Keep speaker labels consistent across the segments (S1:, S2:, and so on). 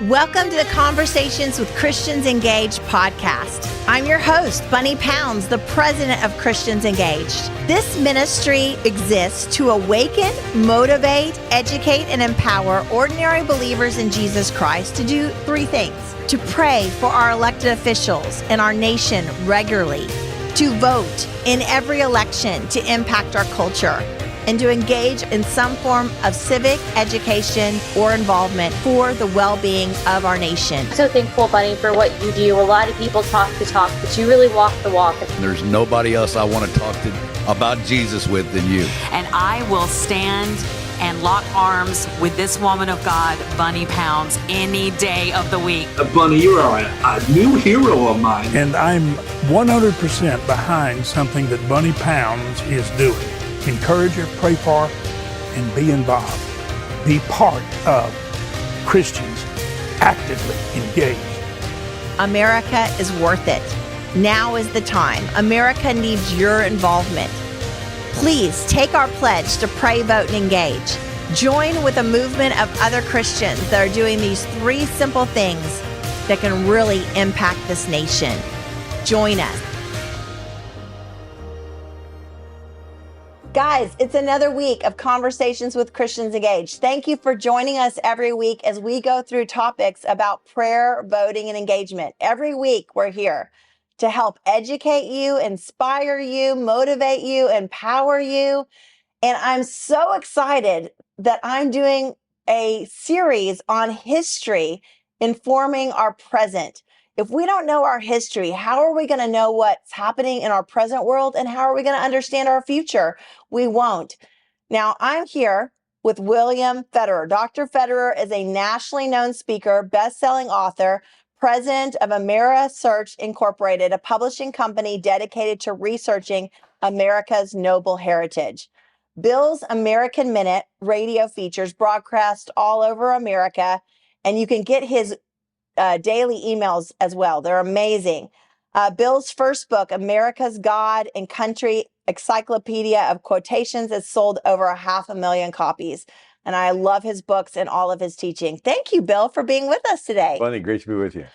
S1: Welcome to the Conversations with Christians Engaged podcast. I'm your host, Bunny Pounds, the president of Christians Engaged. This ministry exists to awaken, motivate, educate, and empower ordinary believers in Jesus Christ to do three things: to pray for our elected officials and our nation regularly, to vote in every election to impact our culture, and to engage in some form of civic education or involvement for the well-being of our nation.
S2: I'm so thankful, Bunny, for what you do. A lot of people talk the talk, but you really walk the walk.
S3: There's nobody else I want to talk to about Jesus with than you.
S4: And I will stand and lock arms with this woman of God, Bunny Pounds, any day of the week.
S5: Bunny, you are a new hero of mine.
S6: And I'm 100% behind something that Bunny Pounds is doing. Encourage her, pray for her, and be involved. Be part of Christians actively engaged.
S1: America is worth it. Now is the time. America needs your involvement. Please take our pledge to pray, vote, and engage. Join with a movement of other Christians that are doing these three simple things that can really impact this nation. Join us. Guys, it's another week of Conversations with Christians Engaged. Thank you for joining us every week as we go through topics about prayer, voting, and engagement. Every week we're here to help educate you, inspire you, motivate you, empower you. And I'm so excited that I'm doing a series on history informing our present. If we don't know our history, how are we going to know what's happening in our present world, and how are we going to understand our future? We won't. Now, I'm here with William Federer. Dr. Federer is a nationally known speaker, best-selling author, president of Amerisearch Incorporated, a publishing company dedicated to researching America's noble heritage. Bill's American Minute radio features broadcast all over America, and you can get his daily emails as well. They're amazing. Bill's first book, America's God and Country Encyclopedia of Quotations, has sold over 500,000 copies. And I love his books and all of his teaching. Thank you, Bill, for being with us today.
S7: Bunny, great to be with you.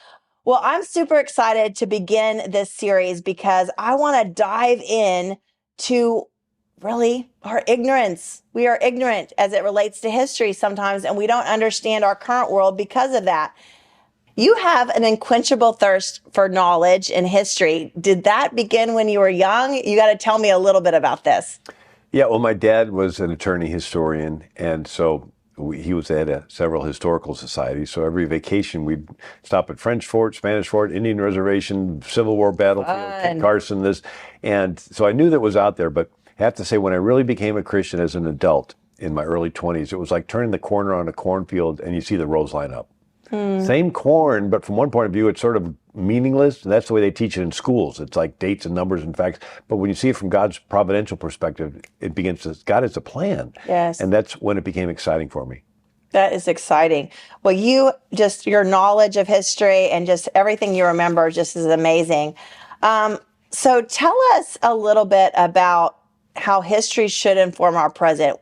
S1: Well, I'm super excited to begin this series because I want to dive in to really our ignorance. We are ignorant as it relates to history sometimes, and we don't understand our current world because of that. You have an unquenchable thirst for knowledge and history. Did that begin when you were young? You got to tell me a little bit about this.
S7: Yeah, well, my dad was an attorney historian, and so he was at several historical societies. So every vacation we'd stop at French Fort, Spanish Fort, Indian Reservation, Civil War battlefield, Kit Carson, this. And so I knew that was out there, but I have to say when I really became a Christian as an adult in my early 20s, it was like turning the corner on a cornfield and you see the rows line up. Same corn, but from one point of view, it's sort of meaningless. And that's the way they teach it in schools. It's like dates and numbers and facts. But when you see it from God's providential perspective, it begins to, God has a plan.
S1: Yes.
S7: And that's when it became exciting for me.
S1: That is exciting. Well, your knowledge of history and just everything you remember just is amazing. So tell us a little bit about how history should inform our present.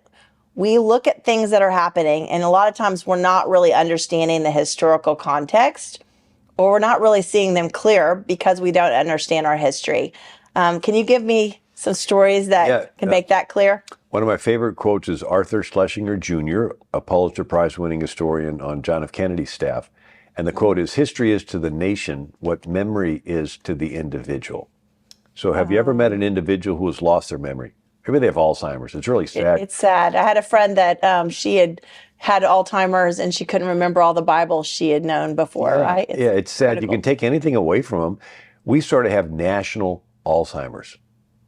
S1: We look at things that are happening, and a lot of times we're not really understanding the historical context, or we're not really seeing them clear because we don't understand our history. Can you give me some stories that can make that clear?
S7: One of my favorite quotes is Arthur Schlesinger Jr., a Pulitzer Prize-winning historian on John F. Kennedy's staff. And the quote is, "History is to the nation what memory is to the individual." So have you ever met an individual who has lost their memory? Maybe they have Alzheimer's. It's really sad.
S1: It's sad. I had a friend that she had Alzheimer's and she couldn't remember all the Bible she had known before, right?
S7: It's sad. Critical. You can take anything away from them. We sort of have national Alzheimer's.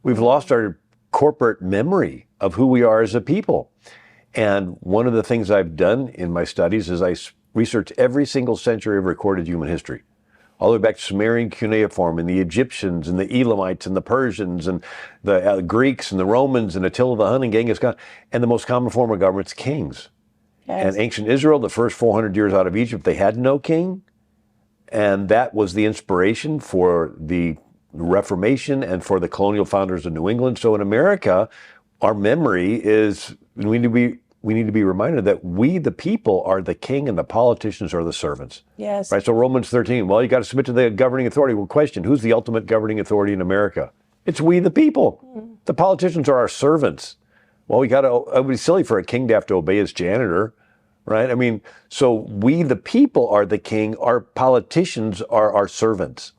S7: We've lost our corporate memory of who we are as a people. And one of the things I've done in my studies is I research every single century of recorded human history. All the way back to Sumerian cuneiform and the Egyptians and the Elamites and the Persians and the Greeks and the Romans and Attila the Hun and Genghis Khan. And the most common form of government's kings. Yes. And ancient Israel, the first 400 years out of Egypt, they had no king. And that was the inspiration for the Reformation and for the colonial founders of New England. So in America, our memory is, we need to be we need to be reminded that we, the people, are the king and the politicians are the servants.
S1: Yes.
S7: Right? So Romans 13, well, you got to submit to the governing authority. Well, question, who's the ultimate governing authority in America? It's we, the people. The politicians are our servants. Well, it would be silly for a king to have to obey his janitor, right? I mean, so we, the people, are the king. Our politicians are our servants.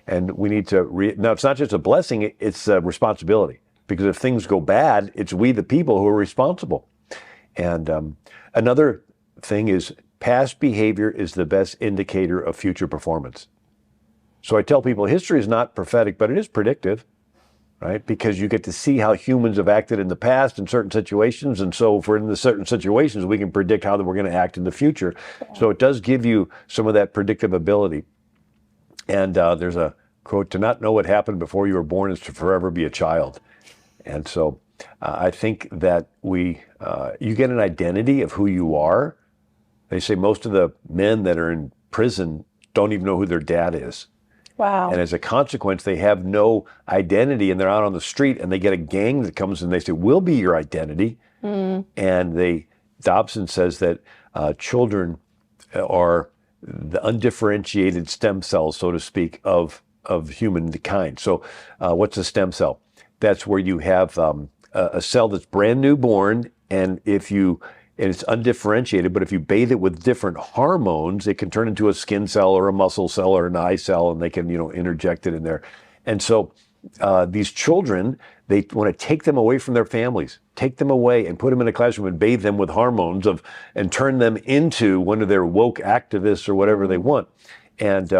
S7: And we need to, now it's not just a blessing, it's a responsibility. Because if things go bad, it's we, the people, who are responsible. And another thing is past behavior is the best indicator of future performance. So I tell people history is not prophetic, but it is predictive, right? Because you get to see how humans have acted in the past in certain situations. And so if we're in the certain situations, we can predict how we're going to act in the future. Yeah. So it does give you some of that predictive ability. And there's a quote, to not know what happened before you were born is to forever be a child. And so I think that you get an identity of who you are. They say most of the men that are in prison don't even know who their dad is.
S1: Wow.
S7: And as a consequence, they have no identity and they're out on the street and they get a gang that comes and they say, we'll be your identity. And Dobson says that children are the undifferentiated stem cells, so to speak, of humankind. So what's a stem cell? That's where you have a cell that's brand new born, and it's undifferentiated, but if you bathe it with different hormones, it can turn into a skin cell or a muscle cell or an eye cell, and they can, interject it in there. And so these children, they want to take them away from their families, take them away and put them in a classroom and bathe them with hormones and turn them into one of their woke activists or whatever they want. And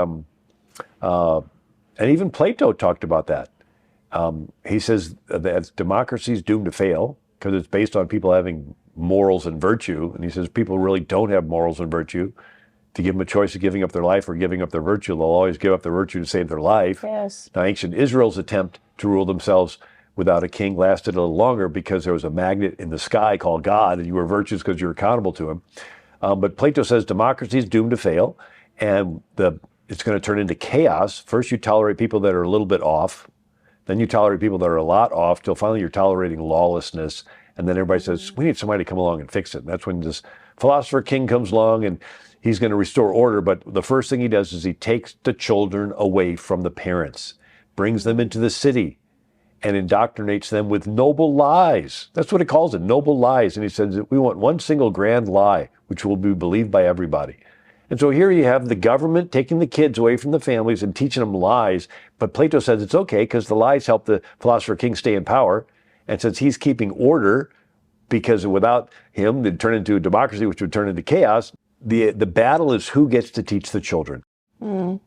S7: even Plato talked about that. He says that democracy is doomed to fail because it's based on people having morals and virtue. And he says people really don't have morals and virtue. To give them a choice of giving up their life or giving up their virtue, they'll always give up their virtue to save their life.
S1: Yes.
S7: Now, ancient Israel's attempt to rule themselves without a king lasted a little longer because there was a magnet in the sky called God, and you were virtuous because you're accountable to him. But Plato says democracy is doomed to fail, and it's going to turn into chaos. First, you tolerate people that are a little bit off. Then you tolerate people that are a lot off, till finally you're tolerating lawlessness. And then everybody says, we need somebody to come along and fix it. And that's when this philosopher king comes along and he's going to restore order. But the first thing he does is he takes the children away from the parents, brings them into the city, and indoctrinates them with noble lies. That's what he calls it, noble lies. And he says, we want one single grand lie, which will be believed by everybody. And so here you have the government taking the kids away from the families and teaching them lies. But Plato says it's okay because the lies help the philosopher king stay in power. And since he's keeping order, because without him, it'd turn into a democracy, which would turn into chaos. The battle is who gets to teach the children. And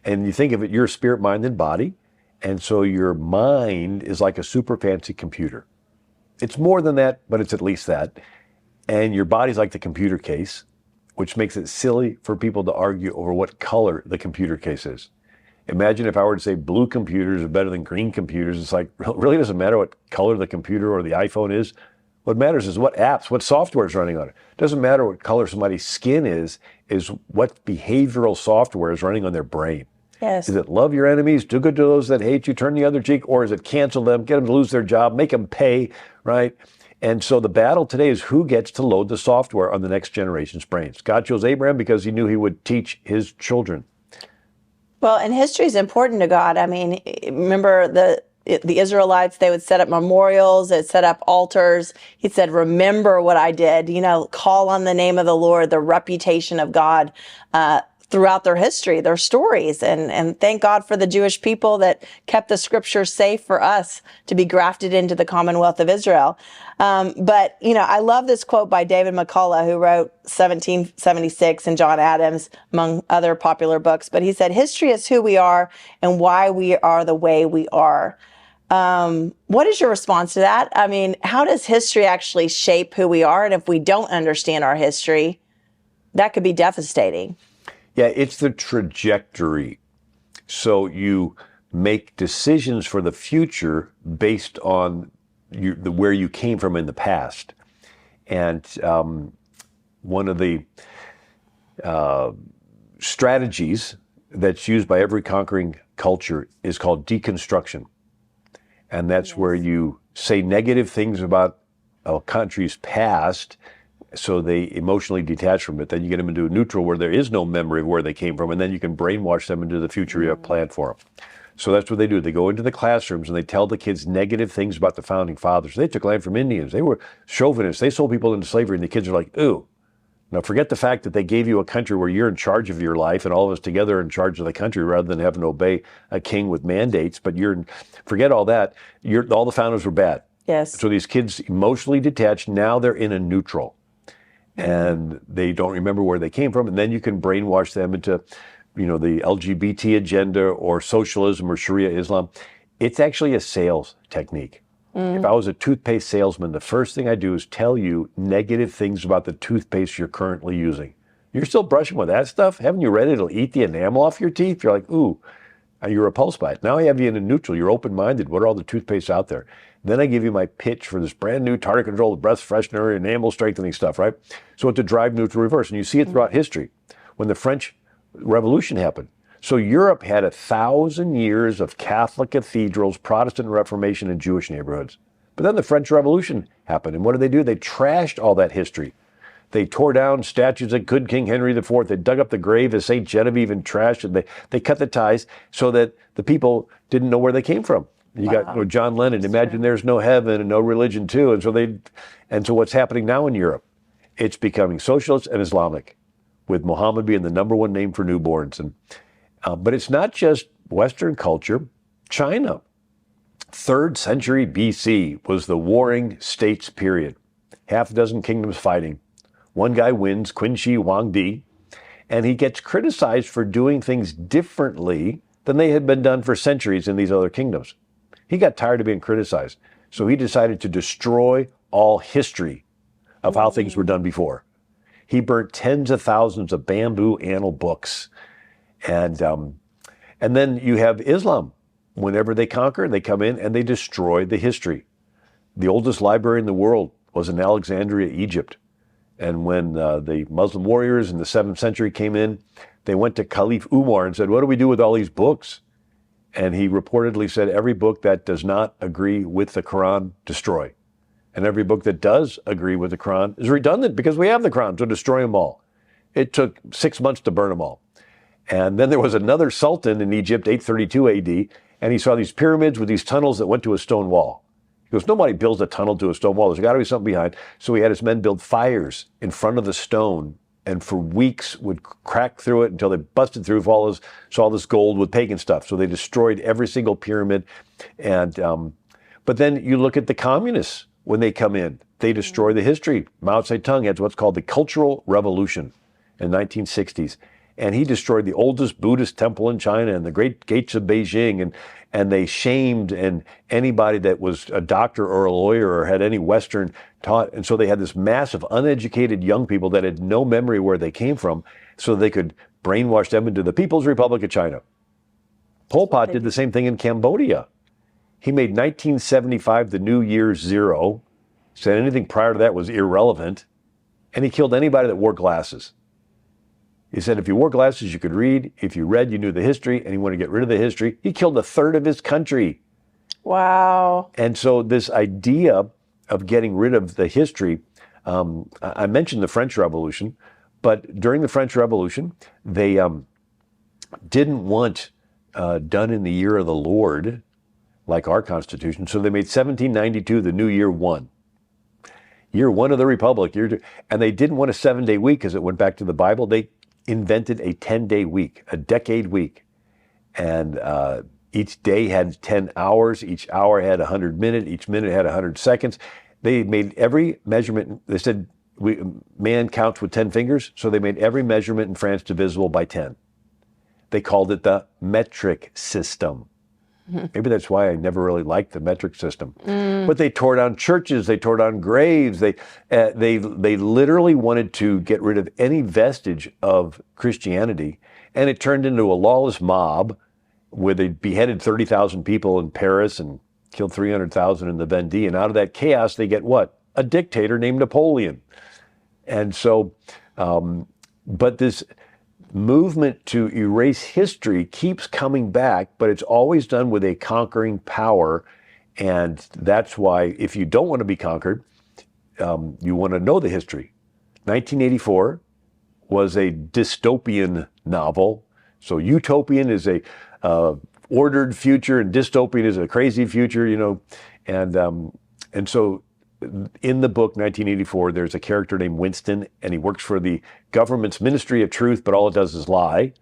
S7: you think of it, you're spirit, mind, and body. And so your mind is like a super fancy computer. It's more than that, but it's at least that. And your body's like the computer case, which makes it silly for people to argue over what color the computer case is. Imagine if I were to say blue computers are better than green computers. It's like, it really doesn't matter what color the computer or the iPhone is. What matters is what apps, what software is running on it. It doesn't matter what color somebody's skin is what behavioral software is running on their brain.
S1: Yes.
S7: Is it love your enemies, do good to those that hate you, turn the other cheek, or is it cancel them, get them to lose their job, make them pay, right? And so the battle today is who gets to load the software on the next generation's brains. God chose Abraham because he knew he would teach his children.
S1: Well, and history is important to God. I mean, remember the Israelites, they would set up memorials, they'd set up altars. He said, remember what I did, call on the name of the Lord, the reputation of God throughout their history, their stories. And thank God for the Jewish people that kept the scriptures safe for us to be grafted into the Commonwealth of Israel. But I love this quote by David McCullough, who wrote 1776 and John Adams, among other popular books. But he said, history is who we are and why we are the way we are. What is your response to that? I mean, how does history actually shape who we are? And if we don't understand our history, that could be devastating.
S7: Yeah, it's the trajectory. So you make decisions for the future based on where you came from in the past. And one of the strategies that's used by every conquering culture is called deconstruction. And that's where you say negative things about a country's past So they emotionally detach from it. Then you get them into a neutral where there is no memory of where they came from, and then you can brainwash them into the future you have planned for them. So that's what they do. They go into the classrooms and they tell the kids negative things about the founding fathers. They took land from Indians. They were chauvinists. They sold people into slavery, and the kids are like, ooh. Now forget the fact that they gave you a country where you're in charge of your life and all of us together are in charge of the country rather than having to obey a king with mandates. But forget all that. All the founders were bad.
S1: Yes.
S7: So these kids emotionally detached. Now they're in a neutral. And they don't remember where they came from. And then you can brainwash them into, the LGBT agenda or socialism or Sharia Islam. It's actually a sales technique. If I was a toothpaste salesman, the first thing I do is tell you negative things about the toothpaste you're currently using. You're still brushing with that stuff? Haven't you read it'll eat the enamel off your teeth? You're like, ooh, you're repulsed by it. Now I have you in a neutral. You're open-minded. What are all the toothpastes out there? Then I give you my pitch for this brand new tartar control, breath freshener, enamel strengthening stuff, right? So it's a drive neutral reverse. And you see it throughout history. When the French Revolution happened, so Europe had 1,000 years of Catholic cathedrals, Protestant Reformation, and Jewish neighborhoods. But then the French Revolution happened, and what did? They trashed all that history. They tore down statues of good King Henry IV. They dug up the grave of St. Genevieve and trashed it. They cut the ties so that the people didn't know where they came from. You got John Lennon, imagine there's no heaven and no religion too. And so what's happening now in Europe? It's becoming socialist and Islamic, with Muhammad being the number one name for newborns. But it's not just Western culture. China, 3rd century BC, was the warring states period. Half a dozen kingdoms fighting. One guy wins, Qin Shi Huangdi, and he gets criticized for doing things differently than they had been done for centuries in these other kingdoms. He got tired of being criticized, so he decided to destroy all history of how things were done before. He burnt tens of thousands of bamboo annal books. And then you have Islam. Whenever they conquer, they come in and they destroy the history. The oldest library in the world was in Alexandria, Egypt. And when the Muslim warriors in the 7th century came in, they went to Caliph Umar and said, what do we do with all these books? And he reportedly said, every book that does not agree with the Quran, destroy. And every book that does agree with the Quran is redundant because we have the Quran, so destroy them all. It took 6 months to burn them all. And then there was another sultan in Egypt, 832 AD, and he saw these pyramids with these tunnels that went to a stone wall. He goes, nobody builds a tunnel to a stone wall. There's got to be something behind. So he had his men build fires in front of the stone, and for weeks would crack through it until they busted through, saw this gold with pagan stuff. So they destroyed every single pyramid. And but then you look at the communists when they come in. They destroy the history. Mao Zedong had what's called the Cultural Revolution in the 1960s. And he destroyed the oldest Buddhist temple in China and the great gates of Beijing, and they shamed anybody that was a doctor or a lawyer or had any Western taught. And so they had this massive uneducated young people that had no memory where they came from, so they could brainwash them into the People's Republic of China. Pol Pot did the same thing in Cambodia. He made 1975 the new year zero, said anything prior to that was irrelevant, and he killed anybody that wore glasses. He said if you wore glasses, you could read. If you read, you knew the history, and he wanted to get rid of the history. He killed 1/3 of his country.
S1: Wow.
S7: And so this idea of getting rid of the history, I mentioned the French Revolution, but during the French Revolution, they didn't want done in the year of the Lord, like our Constitution, so they made 1792 the new year 1. Year 1 of the Republic, year 2, and they didn't want a 7-day week because it went back to the Bible. They invented a 10-day week, a decade week. And each day had 10 hours, each hour had 100 minutes, each minute had 100 seconds. They made every measurement, they said man counts with 10 fingers, so they made every measurement in France divisible by 10. They called it the metric system. Maybe that's why I never really liked the metric system. But they tore down churches, they tore down graves, they literally wanted to get rid of any vestige of Christianity, and it turned into a lawless mob where they beheaded 30,000 people in Paris and killed 300,000 in the Vendée, and out of that chaos they get what? A dictator named Napoleon. And so, but this movement to erase history keeps coming back, but it's always done with a conquering power. And that's why if you don't want to be conquered, you want to know the history. 1984 was a dystopian novel. So utopian is a ordered future, and dystopian is a crazy future, you know. And so in the book 1984, there's a character named Winston, and he works for the government's Ministry of Truth, but all it does is lie.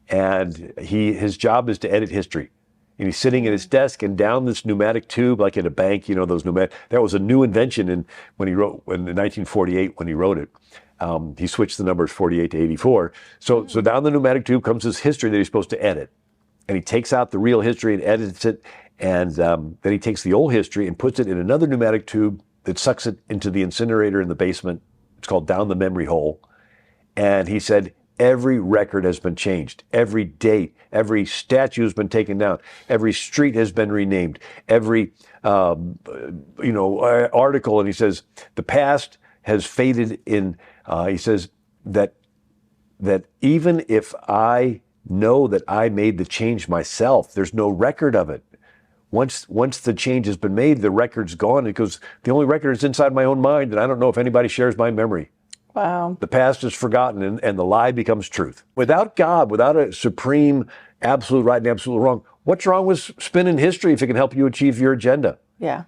S7: And his job is to edit history. And he's sitting at his desk, and down this pneumatic tube, like at a bank, you know, those pneumatic, that was a new invention in 1948, when he wrote it. He switched the numbers 48 to 84. So down the pneumatic tube comes this history that he's supposed to edit. And he takes out the real history and edits it. And then he takes the old history and puts it in another pneumatic tube that sucks it into the incinerator in the basement. It's called Down the Memory Hole. And he said, every record has been changed. Every date, every statue has been taken down. Every street has been renamed. Every, article. And he says, the past has faded in. He says that even if I know that I made the change myself, there's no record of it. Once the change has been made, the record's gone, because the only record is inside my own mind, and I don't know if anybody shares my memory.
S1: Wow. The
S7: past is forgotten, and the lie becomes truth. Without God, without a supreme, absolute right and absolute wrong, what's wrong with spinning history if it can help you achieve your agenda?
S1: Yeah.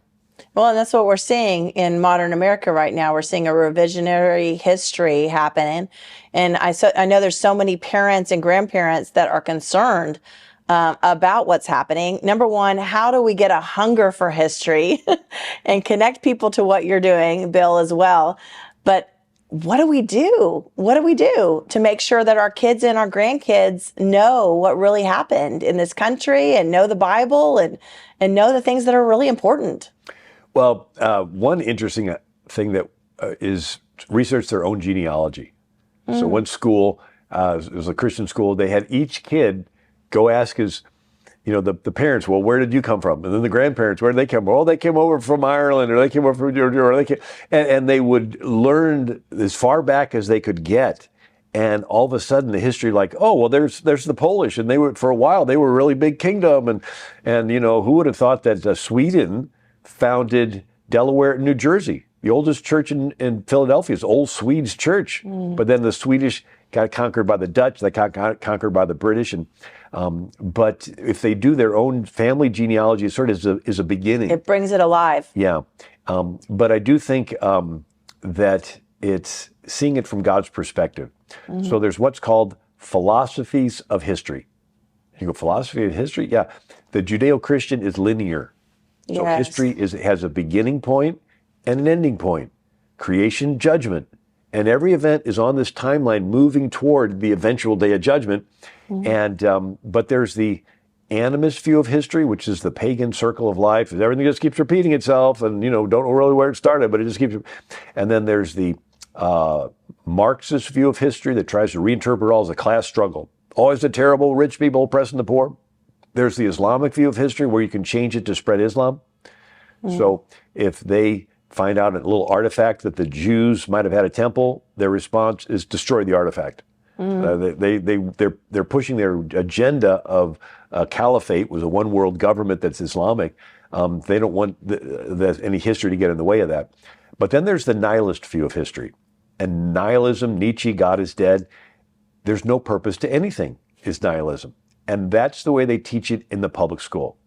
S1: Well, and that's what we're seeing in modern America right now. We're seeing a revisionary history happening. And I know there's so many parents and grandparents that are concerned about what's happening. Number one, how do we get a hunger for history and connect people to what you're doing, Bill, as well? But what do we do? What do we do to make sure that our kids and our grandkids know what really happened in this country, and know the Bible, and know the things that are really important?
S7: Well, one interesting thing that is research their own genealogy. So one school, it was a Christian school, they had each kid go ask the parents, well, where did you come from? And then the grandparents, where did they come from? Oh, they came over from Ireland, or they came over from Georgia, or and they would learn as far back as they could get. And all of a sudden the history, like, oh, well, there's the Polish, and they were, for a while, they were a really big kingdom. And who would have thought that Sweden founded Delaware and New Jersey? The oldest church in Philadelphia is Old Swedes Church. But then the Swedish got conquered by the Dutch, they got conquered by the British. But if they do their own family genealogy, it sort of is a beginning.
S1: It brings it alive.
S7: Yeah. But I do think that it's seeing it from God's perspective. So there's what's called philosophies of history. You go, philosophy of history? Yeah. The Judeo-Christian is linear. So history has a beginning point and an ending point. Creation, judgment. And every event is on this timeline moving toward the eventual day of judgment. But there's the animist view of history, which is the pagan circle of life. Everything just keeps repeating itself, and don't know really where it started, but it just keeps. And then there's the Marxist view of history that tries to reinterpret all as a class struggle. Always the terrible rich people oppressing the poor. There's the Islamic view of history, where you can change it to spread Islam. So if they find out a little artifact that the Jews might have had a temple, their response is destroy the artifact. They're pushing their agenda of caliphate, was a one world government that's Islamic. They don't want any history to get in the way of that. But then there's the nihilist view of history. And nihilism, Nietzsche, God is dead. There's no purpose to anything, is nihilism. And that's the way they teach it in the public school.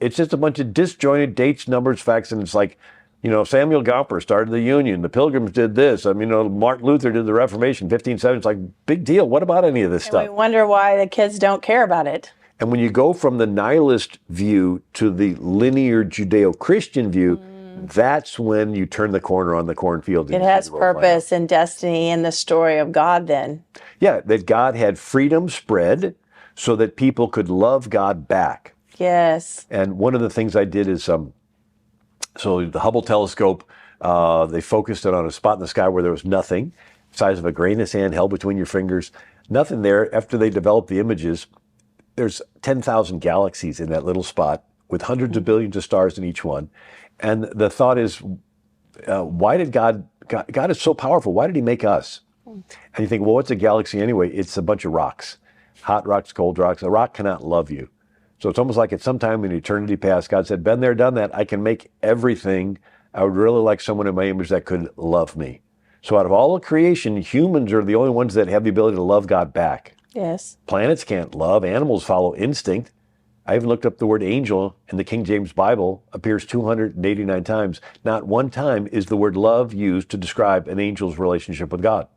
S7: It's just a bunch of disjointed dates, numbers, facts, and it's like, Samuel Gomper started the Union. The Pilgrims did this. Martin Luther did the Reformation, 1570. It's like, big deal. What about any of this stuff?
S1: We wonder why the kids don't care about it.
S7: And when you go from the nihilist view to the linear Judeo-Christian view, that's when you turn the corner on the cornfield.
S1: It has purpose and destiny in the story of God then.
S7: Yeah, that God had freedom spread so that people could love God back.
S1: Yes.
S7: And one of the things I did is, so the Hubble Telescope, they focused it on a spot in the sky where there was nothing, size of a grain of sand held between your fingers, nothing there. After they developed the images, there's 10,000 galaxies in that little spot with hundreds of billions of stars in each one. And the thought is, why did God is so powerful, why did he make us? And you think, well, what's a galaxy anyway? It's a bunch of rocks, hot rocks, cold rocks. A rock cannot love you. So it's almost like at some time in eternity past, God said, been there, done that. I can make everything. I would really like someone in my image that could love me. So out of all of creation, humans are the only ones that have the ability to love God back.
S1: Yes.
S7: Planets can't love. Animals follow instinct. I even looked up the word angel in the King James Bible, appears 289 times. Not one time is the word love used to describe an angel's relationship with God.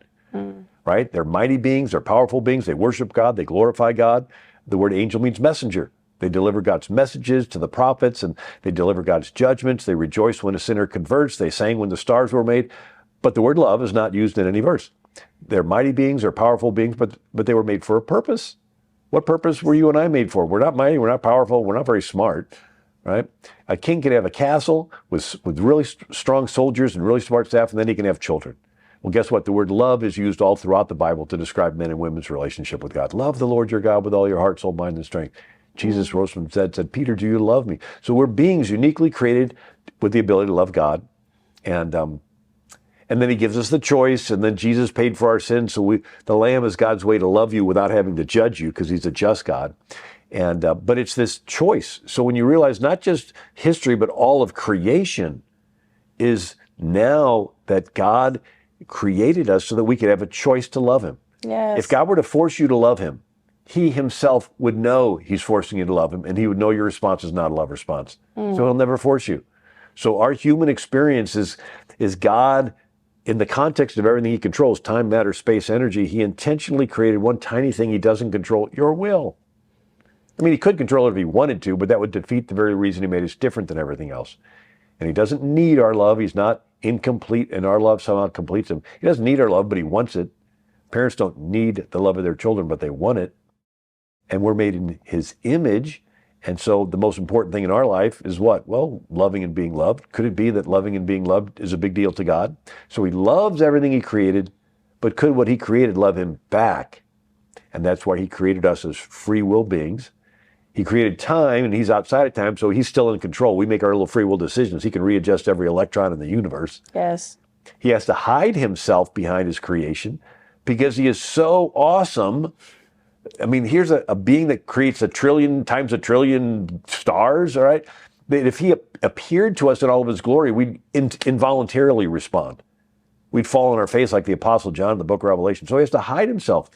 S7: Right? They're mighty beings, they're powerful beings, they worship God, they glorify God. The word angel means messenger. They deliver God's messages to the prophets, and they deliver God's judgments. They rejoice when a sinner converts. They sang when the stars were made. But the word love is not used in any verse. They're mighty beings, they're powerful beings, but they were made for a purpose. What purpose were you and I made for? We're not mighty, we're not powerful, we're not very smart, right? A king can have a castle with really strong soldiers and really smart staff, and then he can have children. Well, guess what? The word love is used all throughout the Bible to describe men and women's relationship with God. Love the Lord your God with all your heart, soul, mind, and strength. Jesus rose from the dead, said, Peter, do you love me? So we're beings uniquely created with the ability to love God. And then he gives us the choice, and then Jesus paid for our sins. So the Lamb is God's way to love you without having to judge you, because he's a just God. And but it's this choice. So when you realize not just history, but all of creation is now that God created us so that we could have a choice to love him.
S1: Yes.
S7: If God were to force you to love him, he himself would know he's forcing you to love him, and he would know your response is not a love response. So he'll never force you. So our human experience is God, in the context of everything he controls, time, matter, space, energy, he intentionally created one tiny thing he doesn't control, your will. I mean, he could control it if he wanted to, but that would defeat the very reason he made us different than everything else. And he doesn't need our love. He's not incomplete, and our love somehow completes him. He doesn't need our love, but he wants it. Parents don't need the love of their children, but they want it. And we're made in his image. And so the most important thing in our life is what? Well, loving and being loved. Could it be that loving and being loved is a big deal to God? So he loves everything he created, but could what he created love him back? And that's why he created us as free will beings. He created time, and he's outside of time, so he's still in control. We make our little free will decisions. He can readjust every electron in the universe.
S1: Yes.
S7: He has to hide himself behind his creation because he is so awesome. I mean, here's a being that creates 1 trillion times 1 trillion stars, all right? That if he appeared to us in all of his glory, we'd involuntarily respond. We'd fall on our face like the Apostle John in the book of Revelation. So he has to hide himself.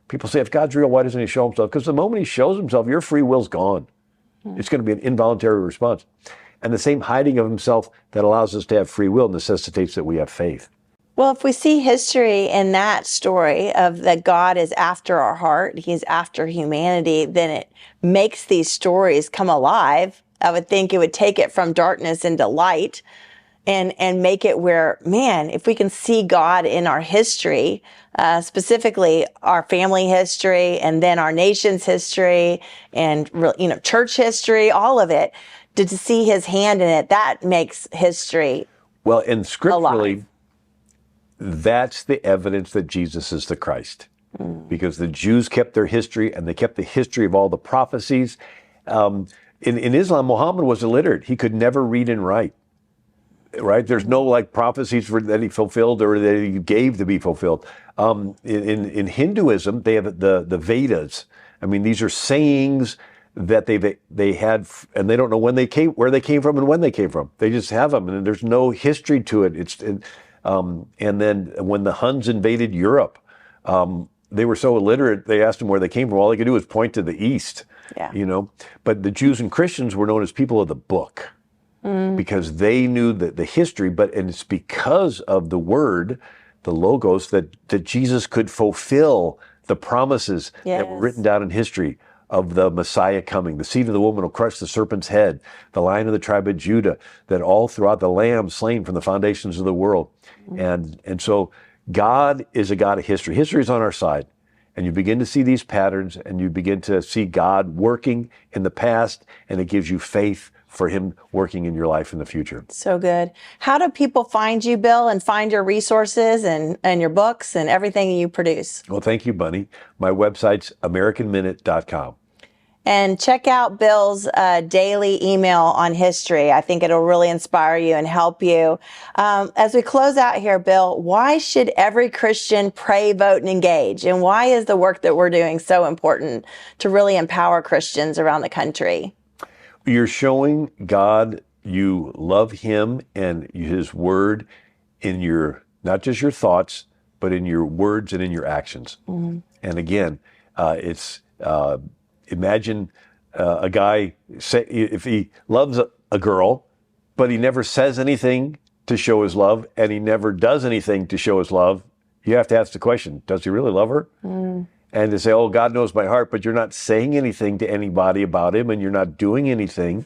S7: People say, if God's real, why doesn't he show himself? Because the moment he shows himself, your free will's gone. It's going to be an involuntary response. And the same hiding of himself that allows us to have free will necessitates that we have faith.
S1: Well, if we see history in that story of that God is after our heart, he's after humanity, then it makes these stories come alive. I would think it would take it from darkness into light and make it where, man, if we can see God in our history, specifically our family history and then our nation's history and, church history, all of it, to see his hand in it, that makes history
S7: Well, and scripturally,
S1: alive.
S7: That's the evidence that Jesus is the Christ. Because the Jews kept their history, and they kept the history of all the prophecies. In Islam, Muhammad was illiterate. He could never read and write. Right? There's no prophecies that he fulfilled or that he gave to be fulfilled. In Hinduism, they have the Vedas. I mean, these are sayings that they had, and they don't know where they came from and when they came from. They just have them, and there's no history to it. And then when the Huns invaded Europe, they were so illiterate, they asked them where they came from. All they could do was point to the east.
S1: Yeah.
S7: But the Jews and Christians were known as people of the book because they knew the history, and it's because of the word, the logos, that Jesus could fulfill the promises that were written down in history of the Messiah coming. The seed of the woman will crush the serpent's head, the Lion of the tribe of Judah, that all throughout the Lamb slain from the foundations of the world. And so God is a God of history. History is on our side. And you begin to see these patterns, and you begin to see God working in the past, and it gives you faith for him working in your life in the future.
S1: So good. How do people find you, Bill, and find your resources and your books and everything you produce?
S7: Well, thank you, Bunny. My website's AmericanMinute.com.
S1: And check out Bill's daily email on history. I think it'll really inspire you and help you. As we close out here, Bill, why should every Christian pray, vote, and engage? And why is the work that we're doing so important to really empower Christians around the country?
S7: You're showing God you love him and his word in your not just your thoughts, but in your words and in your actions. And again, imagine a guy, if he loves a girl, but he never says anything to show his love, and he never does anything to show his love, you have to ask the question, does he really love her? And to say, oh, God knows my heart, but you're not saying anything to anybody about him, and you're not doing anything.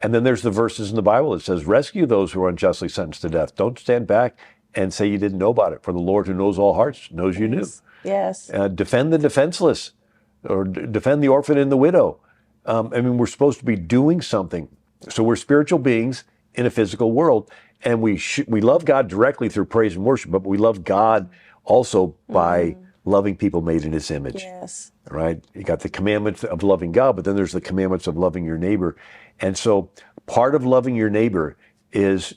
S7: And then there's the verses in the Bible that says, rescue those who are unjustly sentenced to death. Don't stand back and say you didn't know about it. For the Lord who knows all hearts knows you knew.
S1: Yes.
S7: Defend the defenseless, or defend the orphan and the widow. I mean, we're supposed to be doing something. So we're spiritual beings in a physical world, and we love God directly through praise and worship, but we love God also by loving people made in his image.
S1: Yes.
S7: Right? You got the commandments of loving God, but then there's the commandments of loving your neighbor. And so part of loving your neighbor is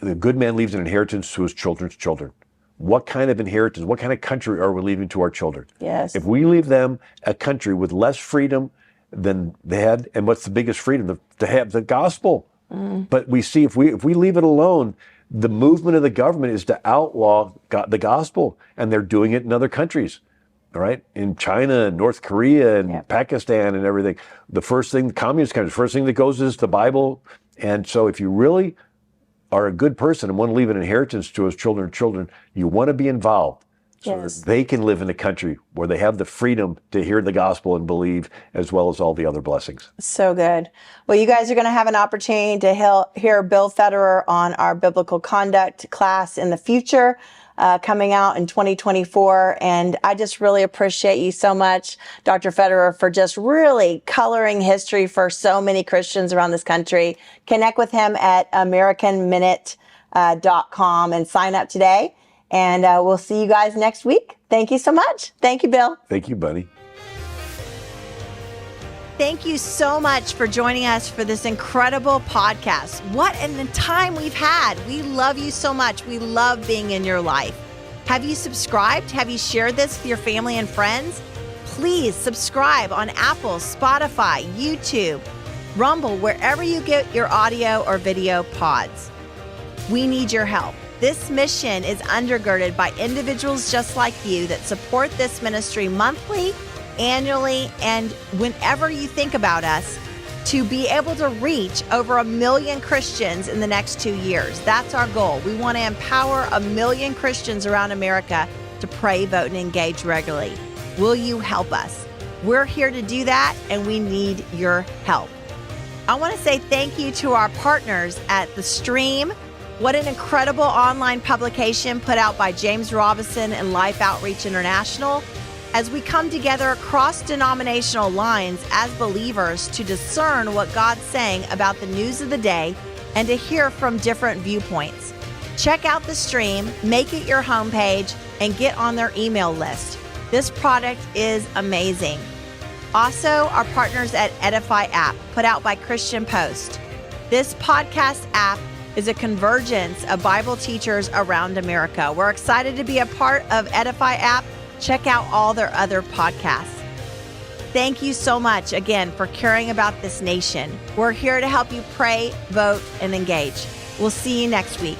S7: the good man leaves an inheritance to his children's children. What kind of inheritance, what kind of country are we leaving to our children?
S1: Yes.
S7: If we leave them a country with less freedom than they had, and what's the biggest freedom? To have the gospel. But we see if we leave it alone, the movement of the government is to outlaw the gospel, and they're doing it in other countries. All right, in China and North Korea and Pakistan and everything. The first thing, the communist countries, first thing that goes is the Bible. And so if you really are a good person and want to leave an inheritance to his children, you want to be involved so that they can live in a country where they have the freedom to hear the gospel and believe, as well as all the other blessings.
S1: So good. Well, you guys are going to have an opportunity to hear Bill Federer on our biblical conduct class in the future. Coming out in 2024. And I just really appreciate you so much, Dr. Federer, for just really coloring history for so many Christians around this country. Connect with him at AmericanMinute.com and sign up today. And we'll see you guys next week. Thank you so much. Thank you, Bill.
S7: Thank you, Bunny.
S1: Thank you so much for joining us for this incredible podcast. What a time we've had. We love you so much. We love being in your life. Have you subscribed? Have you shared this with your family and friends? Please subscribe on Apple, Spotify, YouTube, Rumble, wherever you get your audio or video pods. We need your help. This mission is undergirded by individuals just like you that support this ministry monthly, annually, and whenever you think about us, to be able to reach over 1 million Christians in the next 2 years. That's our goal. We want to empower 1 million Christians around America to pray, vote, and engage regularly. Will you help us? We're here to do that, and we need your help. I want to say thank you to our partners at The Stream. What an incredible online publication put out by James Robison and Life Outreach International, as we come together across denominational lines as believers to discern what God's saying about the news of the day and to hear from different viewpoints. Check out The Stream, make it your homepage, and get on their email list. This product is amazing. Also, our partners at Edify app, put out by Christian Post. This podcast app is a convergence of Bible teachers around America. We're excited to be a part of Edify app. Check out all their other podcasts. Thank you so much again for caring about this nation. We're here to help you pray, vote, and engage. We'll see you next week.